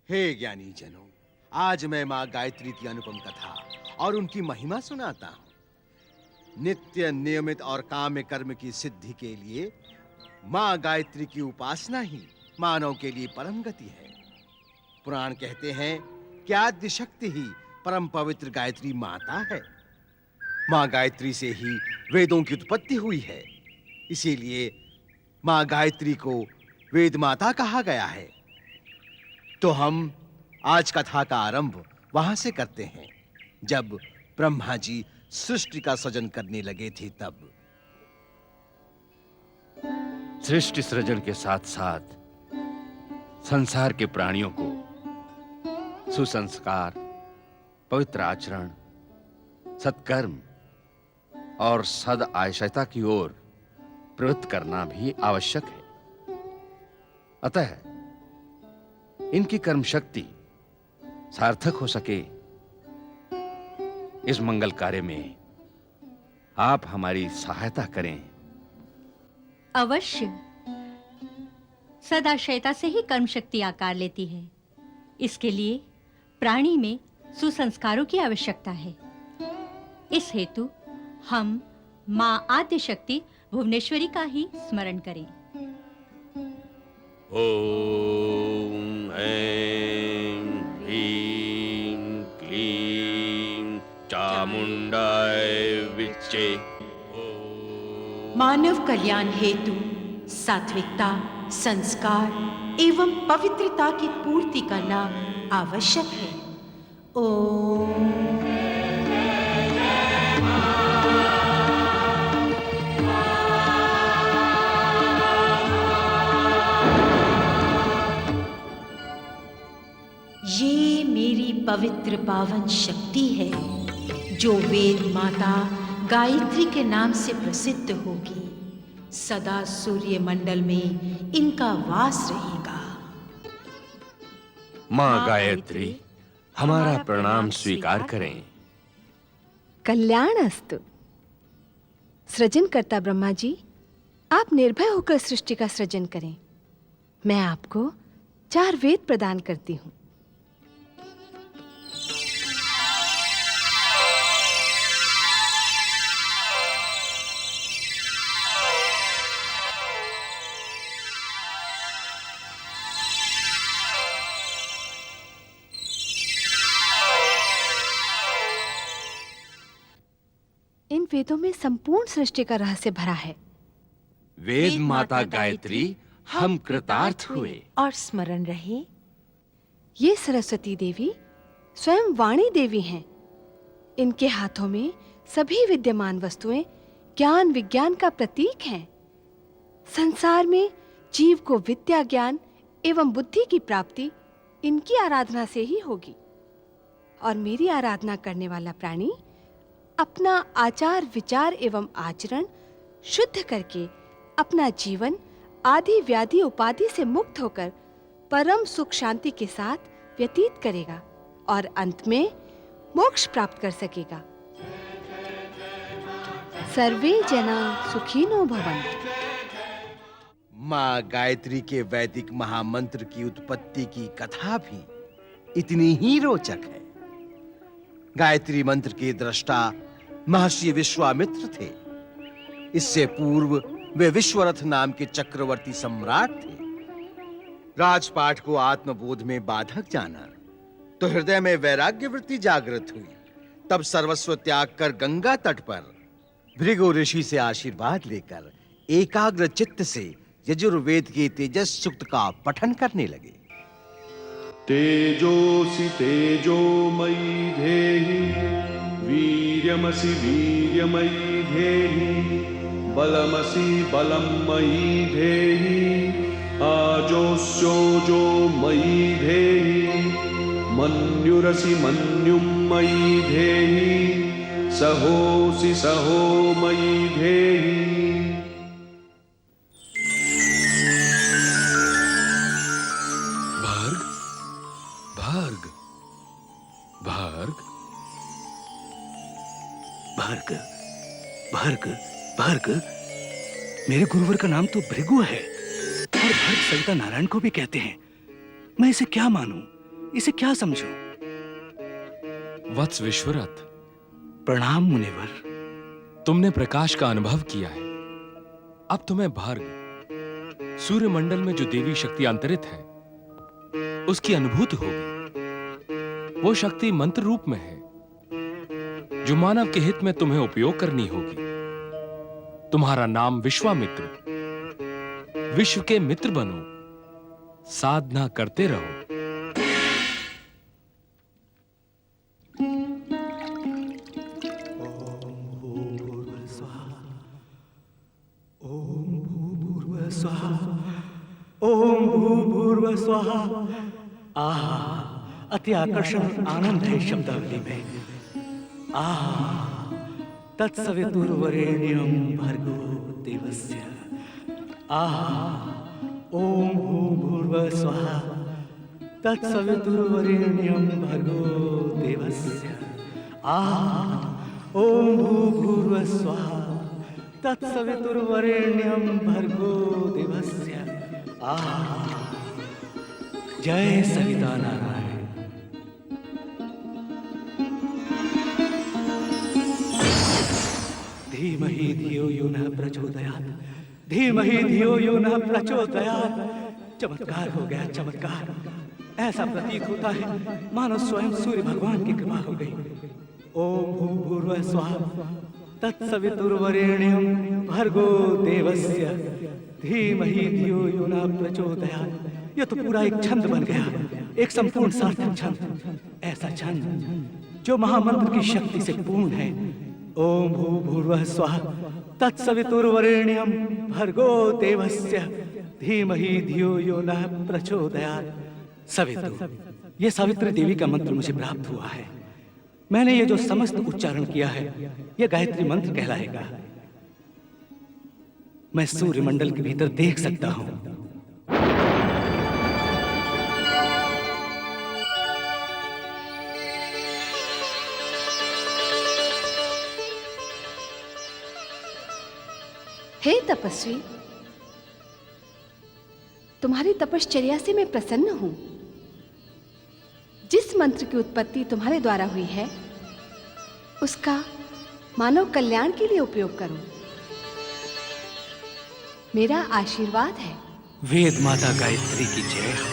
हे ज्ञानी जनों, आज मैं माँ गायत्री की अनुपम कथा और उनकी महिमा सुनाता हूँ। नित्य नियमित और काम्य कर्म की सिद्धि के लिए माँ गायत्री की उपासना ही मानव के लिए परम गति है। पुराण कहते हैं कि आद्य शक्ति ही परम पवित्र गायत्री माता है। माँ गायत्री से ही वेदों की उत्पत्ति हुई है। इसीलिए माँ गायत्री को वेद माता कहा गया है। तो हम आज कथा का आरंभ वहां से करते हैं जब ब्रह्मा जी सृष्टि का सृजन करने लगे थे। तब सृष्टि सृजन के साथ-साथ संसार के प्राणियों को सुसंस्कार, पवित्र आचरण, सत्कर्म और सद आशयता की ओर प्रवृत्त करना भी आवश्यक है। अतः इनकी कर्म शक्ति सार्थक हो सके, इस मंगल कार्य में आप हमारी सहायता करें। अवश्य। सदाशयता से ही कर्म शक्ति आकार लेती है। इसके लिए प्राणी में सुसंस्कारों की आवश्यकता है। इस हेतु हम मां आद्य शक्ति भुवनेश्वरी का ही स्मरण करें। ओम ऐं ह्रीं क्लीं चामुंडाय विच्चे। मानव कल्याण हेतु सात्विकता, संस्कार एवं पवित्रता की पूर्ति करना आवश्यक है। ओम ये मेरी पवित्र पावन शक्ति है जो वेद माता गायत्री के नाम से प्रसिद्ध होगी। सदा सूर्य मंडल में इनका वास रहेगा। मां गायत्री, हमारा प्रणाम स्वीकार करें। कल्याणस्तु। सृजनकर्ता ब्रह्मा जी, आप निर्भय होकर सृष्टि का सृजन करें। मैं आपको 4 वेद प्रदान करती हूँ। इन वेदों में संपूर्ण सृष्टि का रहस्य भरा है। वेद माता गायत्री, हम कृतार्थ हुए। और स्मरण रहे, ये सरस्वती देवी स्वयं वाणी देवी हैं। इनके हाथों में सभी विद्यमान वस्तुएं ज्ञान विज्ञान का प्रतीक हैं। संसार में जीव को विद्या, ज्ञान एवं बुद्धि की प्राप्ति इनकी आराधना से ही होगी। और मेरी आराधना करने वाला प्राणी अपना आचार, विचार एवं आचरण शुद्ध करके अपना जीवन आदि व्याधि उपाधि से मुक्त होकर परम सुख शांति के साथ व्यतीत करेगा और अंत में मोक्ष प्राप्त कर सकेगा। सर्वे जना सुखिनो भवन्तु। माँ गायत्री के वैदिक महामंत्र की उत्पत्ति की कथा भी इतनी ही रोचक है। गायत्री मंत्र के दृष्टा महर्षि विश्वामित्र थे। इससे पूर्व वे विश्वरथ नाम के चक्रवर्ती सम्राट थे। राजपाट को आत्मबोध में बाधक जाना तो हृदय में वैराग्य वृत्ति जागृत हुई। तब सर्वस्व त्याग कर गंगा तट पर भृगु ऋषि से आशीर्वाद लेकर एकाग्र चित्त से यजुर्वेद के तेजस सूक्त का पठन करने लगे। तेजोसि तेजोमयी धेहि, वीर्यमसि वीर्यमयी धेहि, बलमसि बलमयी धेहि, आजोस्योजो मयी धेहि, मन्युरसि मन्युमयी धेहि, सहोसि सहोमयी धेहि। भार्ग, भार्ग, भार्ग, भार्ग, भार्ग, मेरे गुरुवर का नाम तो भृगु है और भर्ग सविता नारायण को भी कहते हैं। मैं इसे क्या मानूं? इसे क्या समझूं? वत्स विश्वरथ, प्रणाम मुनिवर। तुमने प्रकाश का अनुभव किया है। अब तुम्हें भार्ग, सूर्यमंडल में जो देवी शक्ति अंतरित है, उसकी अनुभूति होगी। वो शक्ति मंत्र रूप में है, जो मानव के हित में तुम्हें उपयोग करनी होगी। तुम्हारा नाम विश्वामित्र। विश्व के मित्र बनो, साधना करते रहो। ओम भूर्भुवः स्वाहा। आहा, अति आकर्षण आनंद है शब्दावली में। आहा, तत्सवितुर्वरेण्यं भर्गो देवस्य। आहा, ओम भूर्भुवः स्वाहा। तत्सवितुर्वरेण्यं भर्गो देवस्य। आहा, ओम भूर्भुवः स्वाहा। तत्सवितुर्वरेण्यं भर्गो देवस्य। आहा, जय सविता नारायण। धीमहि धियो यो नः प्रचोदयात्। धीमहि धियो यो नः प्रचोदयात्। चमत्कार हो गया, चमत्कार। ऐसा प्रतीत होता है मानो स्वयं सूर्य भगवान की कृपा हो गई। ओम भूर्भुवः स्वाहा। तत्सवितुर्वरेण्यं भर्गो देवस्य धीमहि धियो यो नः प्रचोदयात्। यह तो पूरा एक छंद बन गया, एक संपूर्ण सार्थक छंद। ऐसा छंद जो महामंत्र की शक्ति से पूर्ण है। ओम भूर्भुवः स्वाहा। तत्सवितुर्वरेण्यं भर्गो देवस्य धीमहि धियो यो नः प्रचोदयात्। सवितु, ये सावित्री देवी का मंत्र मुझे प्राप्त हुआ है। मैंने ये जो समस्त उच्चारण किया है, यह गायत्री मंत्र कहलाएगा। मैं सूर्यमंडल के भीतर देख सकता हूं। हे तपस्वी, तुम्हारी तपश्चर्या से मैं प्रसन्न हूं। जिस मंत्र की उत्पत्ति तुम्हारे द्वारा हुई है, उसका मानव कल्याण के लिए उपयोग करो। मेरा आशीर्वाद है। वेद माता गायत्री की जय हो।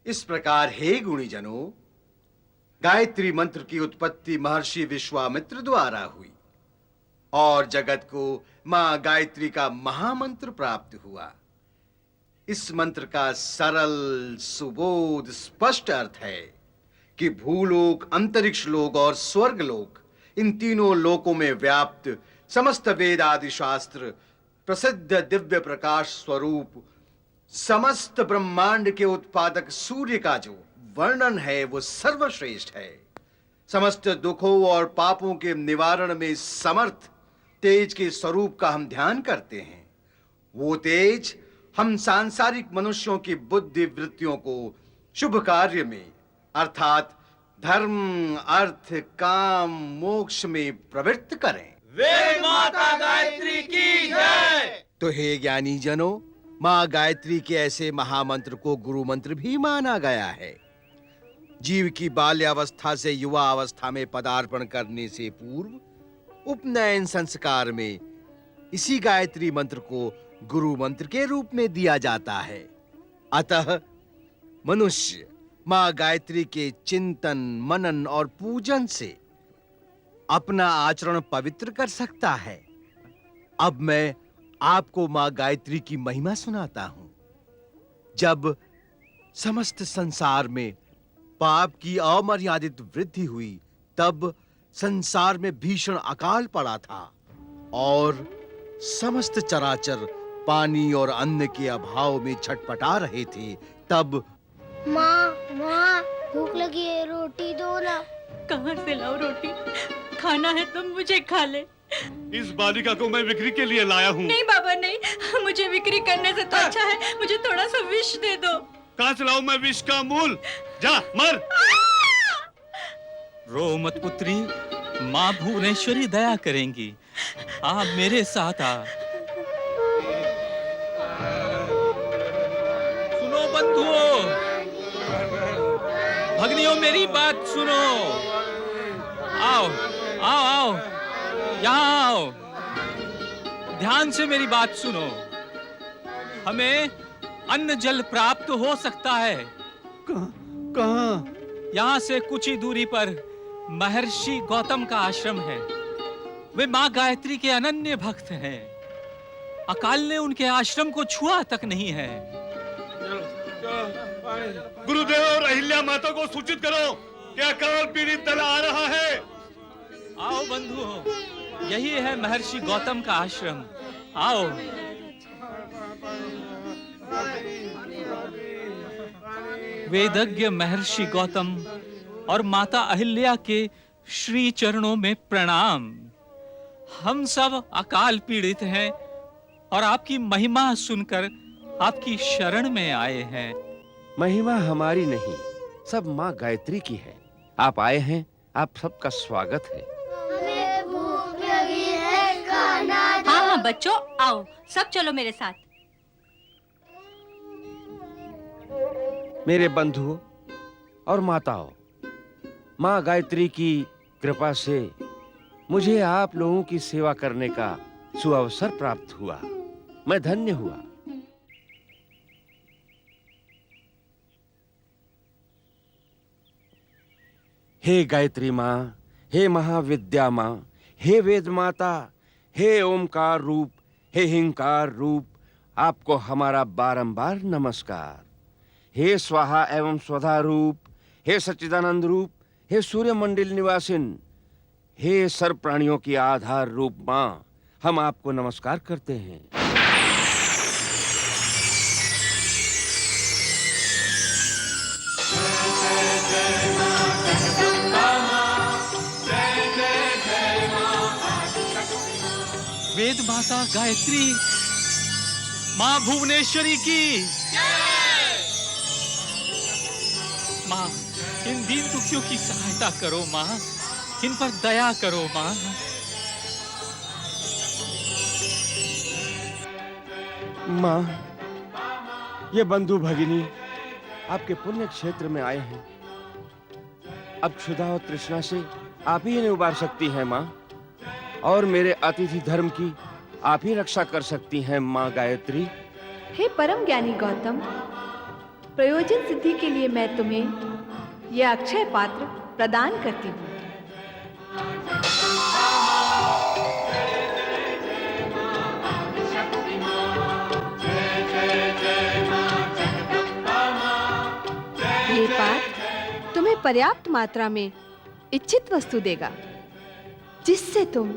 इस प्रकार हे गुणीजनों, गायत्री मंत्र की उत्पत्ति महर्षि विश्वामित्र द्वारा हुई और जगत को मां गायत्री का महामंत्र प्राप्त हुआ। इस मंत्र का सरल, सुबोध, स्पष्ट अर्थ है कि भूलोक, अंतरिक्ष लोक और स्वर्ग लोक, इन तीनों लोकों में व्याप्त समस्त वेद आदि शास्त्र, प्रसिद्ध दिव्य प्रकाश स्वरूप समस्त ब्रह्मांड के उत्पादक सूर्य का जो वर्णन है वो सर्वश्रेष्ठ है। समस्त दुखों और पापों के निवारण में समर्थ तेज के स्वरूप का हम ध्यान करते हैं। वो तेज हम सांसारिक मनुष्यों की बुद्धि वृत्तियों को शुभ कार्य में अर्थात धर्म, अर्थ, काम, मोक्ष में प्रवृत्त करें। वेद माता गायत्री की जय। तो हे ज्ञानी जनों, मां गायत्री के ऐसे महामंत्र को गुरु मंत्र भी माना गया है। जीव की बाल्यावस्था से युवा अवस्था में पदार्पण करने से पूर्व उपनयन संस्कार में इसी गायत्री मंत्र को गुरु मंत्र के रूप में दिया जाता है। अतः मनुष्य मां गायत्री के चिंतन, मनन और पूजन से अपना आचरण पवित्र कर सकता है। अब मैं आपको मां गायत्री की महिमा सुनाता हूं। जब समस्त संसार में पाप की अमर्यादित वृद्धि हुई, तब संसार में भीषण अकाल पड़ा था और समस्त चराचर पानी और अन्न के अभाव में छटपटा रहे थे। तब माँ, भूख लगी है, रोटी दो ना। कहाँ से लाऊं रोटी? खाना है तो मुझे खा ले। इस बालिका को मैं बिक्री के लिए लाया हूँ। नहीं बाबा नहीं, मुझे बिक्री करने से तो अच्छा है मुझे थोड़ा सा विष दे दो। कहाँ से लाऊं मैं विष का मूल? जा मर। रो मत पुत्री, माँ भुवनेश्वरी दया करेंगी। आप मेरे साथ आ। बंधुओं, भगनियों, मेरी बात सुनो। आओ आओ आओ, यहाँ आओ, ध्यान से मेरी बात सुनो। हमें अन्न जल प्राप्त हो सकता है। कहाँ? यहाँ से कुछ ही दूरी पर महर्षि गौतम का आश्रम है। वे माँ गायत्री के अनन्य भक्त हैं। अकाल ने उनके आश्रम को छुआ तक नहीं है। गुरुदेव और अहिल्या माता को सूचित करो कि अकाल पीड़ित दल आ रहा है। आओ बंधुओं, यही है महर्षि गौतम का आश्रम। आओ। वेदज्ञ महर्षि गौतम और माता अहिल्या के श्री चरणों में प्रणाम। हम सब अकाल पीड़ित हैं और आपकी महिमा सुनकर आपकी शरण में आए हैं। महिमा हमारी नहीं, सब माँ गायत्री की है। आप आए हैं, आप सबका स्वागत है। हमें भूख लगी है, खाना दो। हाँ हाँ बच्चों, आओ सब चलो मेरे साथ। मेरे बंधुओं और माताओं, माँ गायत्री की कृपा से मुझे आप लोगों की सेवा करने का सुअवसर प्राप्त हुआ। मैं धन्य हुआ। हे गायत्री माँ, हे महाविद्या माँ, हे वेद माता, हे ओमकार रूप, हे हिंकार रूप, आपको हमारा बारंबार नमस्कार। हे स्वाहा एवं स्वधा रूप, हे सच्चिदानंद रूप, हे सूर्य मंडल निवासिन, हे सर्व प्राणियों की आधार रूप माँ, हम आपको नमस्कार करते हैं। वेद माता गायत्री, माँ भुवनेश्वरी की माँ, इन दीन दुखियों की सहायता करो माँ, इन पर दया करो माँ। माँ, ये बंधु भगिनी आपके पुण्य क्षेत्र में आए हैं। अब क्षुधा और तृष्णा से आप ही इन्हें उबार सकती हैं माँ, और मेरे अतिथि धर्म की आप ही रक्षा कर सकती हैं माँ गायत्री। हे परम ज्ञानी गौतम, प्रयोजन सिद्धि के लिए मैं तुम्हें यह अक्षय पात्र प्रदान करती हूँ। ये पात्र तुम्हें पर्याप्त मात्रा में इच्छित वस्तु देगा, जिससे तुम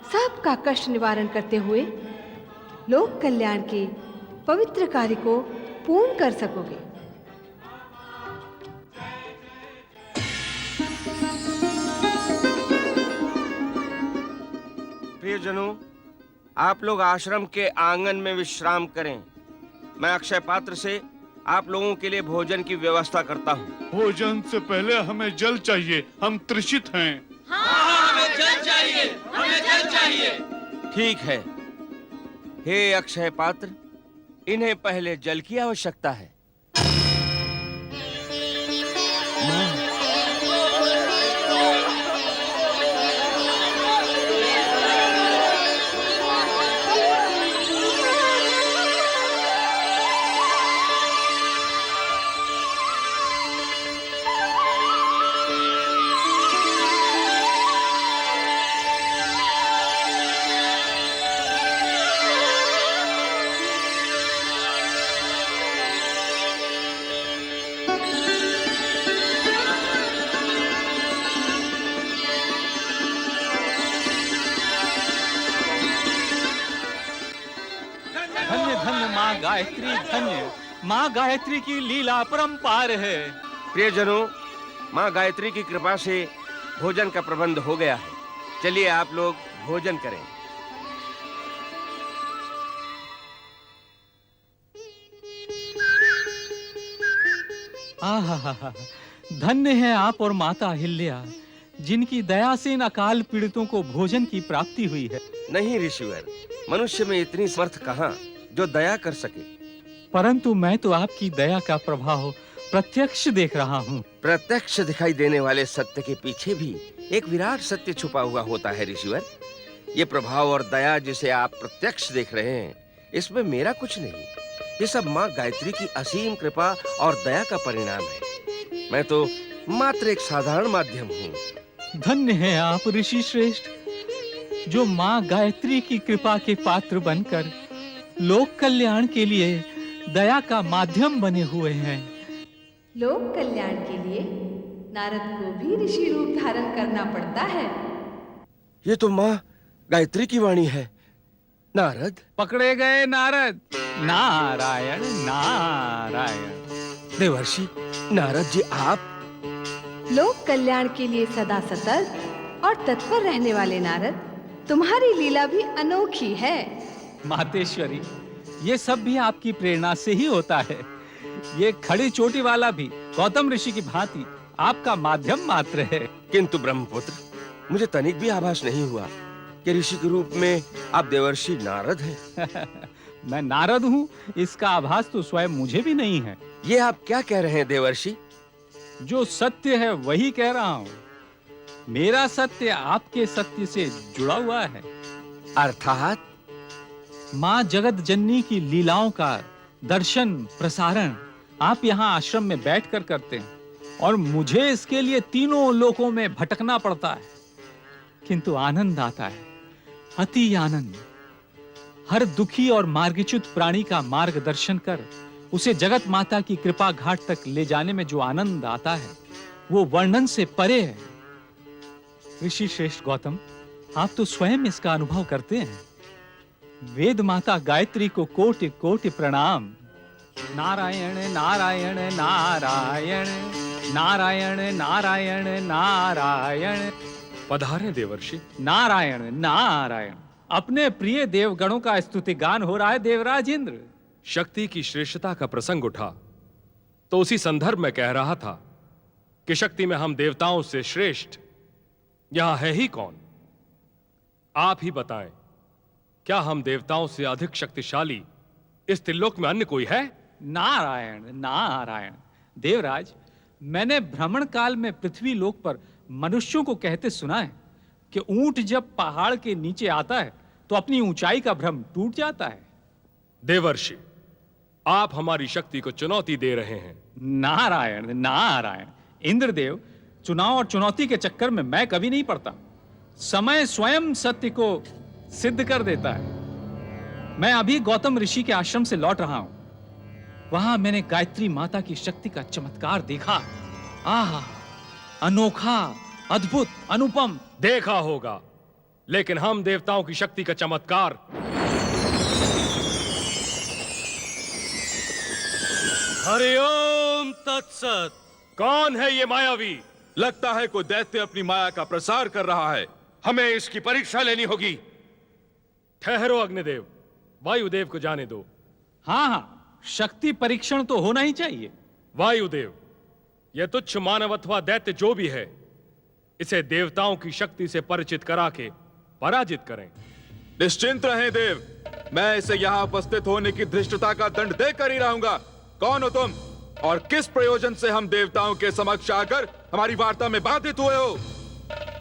सबका कष्ट निवारण करते हुए लोक कल्याण के पवित्र कार्य को पूर्ण कर सकोगे। प्रियजनों, आप लोग आश्रम के आंगन में विश्राम करें। मैं अक्षय पात्र से आप लोगों के लिए भोजन की व्यवस्था करता हूँ। भोजन से पहले हमें जल चाहिए, हम तृषित हैं। हमें जल चाहिए, हमें जल चाहिए। ठीक है। हे अक्षय पात्र, इन्हें पहले जल की आवश्यकता है। धन्य धन्य माँ गायत्री, धन्य माँ गायत्री की लीला परंपार है। प्रियजनों, माँ गायत्री की कृपा से भोजन का प्रबंध हो गया है। चलिए आप लोग भोजन करें। आहा, धन्य है आप और माता अहिल्या, जिनकी दया से इन अकाल पीड़ितों को भोजन की प्राप्ति हुई है। नहीं ऋषिवर, मनुष्य में इतनी समर्थ कहाँ जो दया कर सके। परंतु मैं तो आपकी दया का प्रभाव प्रत्यक्ष देख रहा हूँ। प्रत्यक्ष दिखाई देने वाले सत्य के पीछे भी एक विराट सत्य छुपा हुआ होता है ऋषिवर। ये प्रभाव और दया जिसे आप प्रत्यक्ष देख रहे हैं, इसमें मेरा कुछ नहीं। ये सब माँ गायत्री की असीम कृपा और दया का परिणाम है। मैं तो मात्र एक साधारण माध्यम हूँ। धन्य है आप ऋषि श्रेष्ठ, जो माँ गायत्री की कृपा के पात्र बनकर लोक कल्याण के लिए दया का माध्यम बने हुए हैं। लोक कल्याण के लिए नारद को भी ऋषि रूप धारण करना पड़ता है। ये तो माँ गायत्री की वाणी है। नारद, पकड़े गए नारद। नारायण नारायण। देवर्षि नारद जी, आप लोक कल्याण के लिए सदा सतर्क और तत्पर रहने वाले नारद, तुम्हारी लीला भी अनोखी है। मातेश्वरी, ये सब भी आपकी प्रेरणा से ही होता है। ये खड़ी चोटी वाला भी गौतम ऋषि की भांति आपका माध्यम मात्र है। किंतु ब्रह्मपुत्र, मुझे तनिक भी आभास नहीं हुआ कि ऋषि के रूप में आप देवर्षि नारद हैं। मैं नारद हूँ, इसका आभास तो स्वयं मुझे भी नहीं है। ये आप क्या कह रहे हैं देवर्षि? जो सत्य है वही कह रहा हूँ। मेरा सत्य आपके सत्य से जुड़ा हुआ है। अर्थात माँ जगत जननी की लीलाओं का दर्शन प्रसारण आप यहाँ आश्रम में बैठकर करते हैं, और मुझे इसके लिए तीनों लोकों में भटकना पड़ता है, किंतु आनंद आता है, अति आनंद। हर दुखी और मार्गच्युत प्राणी का मार्गदर्शन कर उसे जगत माता की कृपा घाट तक ले जाने में जो आनंद आता है, वो वर्णन से परे है। ऋषि श्रेष्ठ गौतम, आप तो स्वयं इसका अनुभव करते हैं। वेद माता गायत्री को कोटि कोटि प्रणाम। नारायण नारायण नारायण नारायण नारायण नारायण। पधारें देवर्षि। नारायण नारायण। अपने प्रिय देवगणों का स्तुतिगान हो रहा है देवराज इंद्र। शक्ति की श्रेष्ठता का प्रसंग उठा तो उसी संदर्भ में कह रहा था कि शक्ति में हम देवताओं से श्रेष्ठ यहां है ही कौन? आप ही बताएं, क्या हम देवताओं से अधिक शक्तिशाली इस त्रिलोक में अन्य कोई है? नारायण नारायण। देवराज, मैंने भ्रमण काल में पृथ्वी लोक पर मनुष्यों को कहते सुना है कि ऊंट जब पहाड़ के नीचे आता है तो अपनी ऊंचाई का भ्रम टूट जाता है। देवर्षि, आप हमारी शक्ति को चुनौती दे रहे हैं। नारायण नारायण। इंद्रदेव, चुनाव और चुनौती के चक्कर में मैं कभी नहीं पड़ता। समय स्वयं सत्य को सिद्ध कर देता है। मैं अभी गौतम ऋषि के आश्रम से लौट रहा हूं। वहां मैंने गायत्री माता की शक्ति का चमत्कार देखा। आहा, अनोखा, अद्भुत, अनुपम। देखा होगा, लेकिन हम देवताओं की शक्ति का चमत्कार हरिओम तत्सत। कौन है ये मायावी? लगता है कोई दैत्य अपनी माया का प्रसार कर रहा है। हमें इसकी परीक्षा लेनी होगी। ठहरो अग्निदेव, वायुदेव को जाने दो। हाँ हाँ, शक्ति परीक्षण तो होना ही चाहिए। वायुदेव, यह तुच्छ मानव अथवा दैत्य जो भी है, इसे देवताओं की शक्ति से परिचित करा के पराजित करें। निश्चिंत रहें देव, मैं इसे यहाँ उपस्थित होने की धृष्टता का दंड देकर ही रहूंगा। कौन हो तुम और किस प्रयोजन से हम देवताओं के समक्ष आकर हमारी वार्ता में बाधित हुए हो?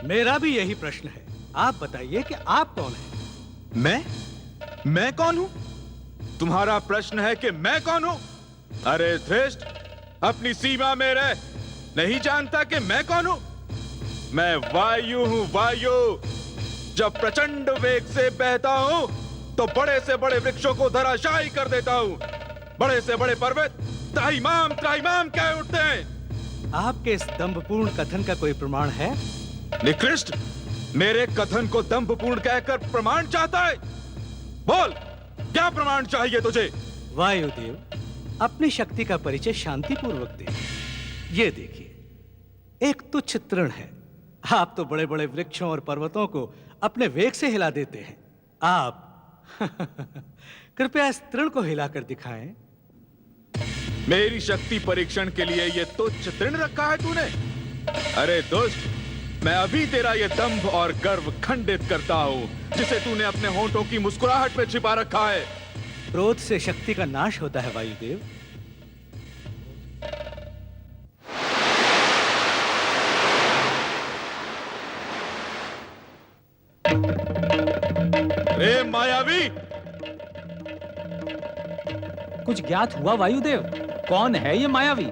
मेरा भी यही प्रश्न है। आप बताइए कि आप कौन हैं? मैं कौन हूं? तुम्हारा प्रश्न है कि मैं कौन हूं? अरे धृष्ट, अपनी सीमा में रह। नहीं जानता कि मैं कौन हूं? मैं वायु हूं, वायु। जब प्रचंड वेग से बहता हूं तो बड़े से बड़े वृक्षों को धराशायी कर देता हूं। बड़े से बड़े पर्वत त्राहिमाम त्राहिमाम कह उठते हैं। आपके इस दंभपूर्ण कथन का कोई प्रमाण है? निकृष्ट, मेरे कथन को दंभपूर्ण कहकर प्रमाण चाहता है? बोल, क्या प्रमाण चाहिए तुझे? वायुदेव, अपनी शक्ति का परिचय शांतिपूर्वक दे। ये देखिए, एक तुच्छ तृण है। आप तो बड़े बड़े वृक्षों और पर्वतों को अपने वेग से हिला देते हैं। आप कृपया इस तृण को हिलाकर दिखाएं। मेरी शक्ति परीक्षण के लिए ये तुच्छ तृण रखा है तूने? अरे दुष्ट, मैं अभी तेरा ये दंभ और गर्व खंडित करता हूँ, जिसे तूने अपने होंठों की मुस्कुराहट में छिपा रखा है। क्रोध से शक्ति का नाश होता है वायुदेव। रे मायावी, कुछ ज्ञात हुआ वायुदेव? कौन है ये मायावी?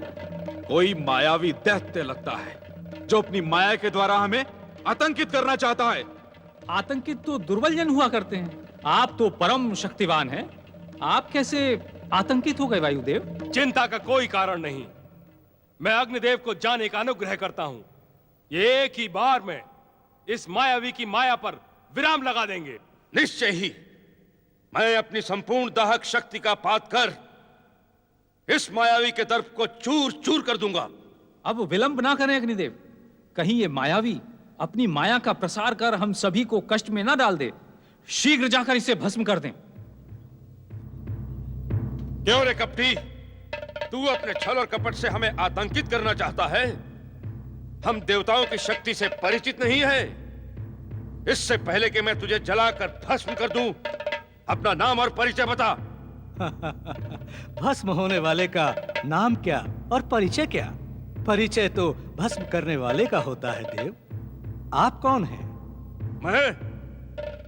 कोई मायावी दैत्य लगता है जो अपनी माया के द्वारा हमें आतंकित करना चाहता है। आतंकित तो दुर्बल जन हुआ करते हैं, आप तो परम शक्तिवान हैं। आप कैसे आतंकित हो गए वायुदेव? चिंता का कोई कारण नहीं। मैं अग्निदेव को जाने का अनुग्रह करता हूं। ये एक ही बार में इस मायावी की माया पर विराम लगा देंगे। निश्चय ही मैं अपनी संपूर्ण दाहक शक्ति का पात कर इस मायावी के दर्प को चूर चूर कर दूंगा। अब विलंब ना करें अग्निदेव, कहीं ये मायावी अपनी माया का प्रसार कर हम सभी को कष्ट में ना डाल दे। शीघ्र जाकर इसे भस्म कर दें। क्यों रे कपटी, तू अपने छल और कपट से हमें आतंकित करना चाहता है? हम देवताओं की शक्ति से परिचित नहीं है। इससे पहले कि मैं तुझे जलाकर भस्म कर दूं, अपना नाम और परिचय बता। भस्म होने वाले का नाम क्या और परिचय क्या? परिचय तो भस्म करने वाले का होता है देव। आप कौन हैं?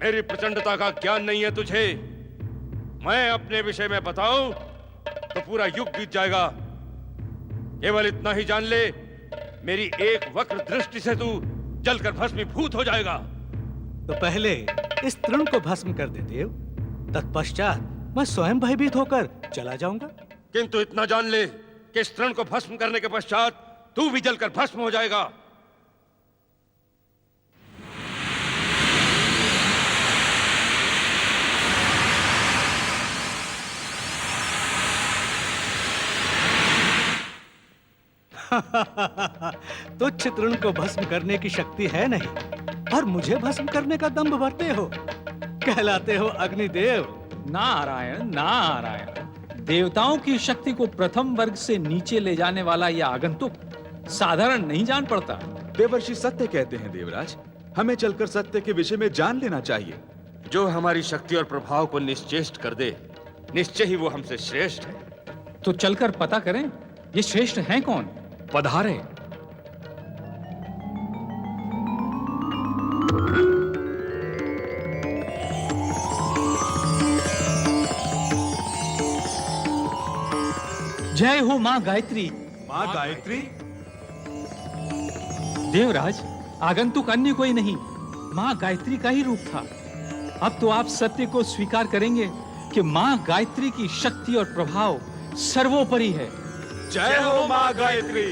मेरी प्रचंडता का ज्ञान नहीं है तुझे। मैं अपने विषय में बताऊं तो पूरा युग बीत जाएगा। केवल इतना ही जान ले, मेरी एक वक्र दृष्टि से तू जलकर भस्मीभूत हो जाएगा। तो पहले इस तृण को भस्म कर दे देव, तत्पश्चात मैं स्वयं भयभीत होकर चला जाऊंगा। किंतु इतना जान ले कि इस तृण को भस्म करने के पश्चात तू भी जलकर भस्म हो जाएगा। तुच्छ तृण को भस्म करने की शक्ति है नहीं और मुझे भस्म करने का दंभ भरते हो। कहलाते हो अग्निदेव। नारायण नारायण, देवताओं की शक्ति को प्रथम वर्ग से नीचे ले जाने वाला यह आगंतुक साधारण नहीं जान पड़ता। देवर्षि सत्य कहते हैं देवराज, हमें चलकर सत्य के विषय में जान लेना चाहिए। जो हमारी शक्ति और प्रभाव को निश्चेष्ट कर दे, निश्चय ही वो हमसे श्रेष्ठ है। तो चलकर पता करें ये श्रेष्ठ हैं कौन। पधारें। जय हो मां गायत्री। माँ गायत्री? देवराज, आगंतुक अन्य कोई नहीं, मां गायत्री का ही रूप था। अब तो आप सत्य को स्वीकार करेंगे कि मां गायत्री की शक्ति और प्रभाव सर्वोपरि है। जय हो माँ गायत्री।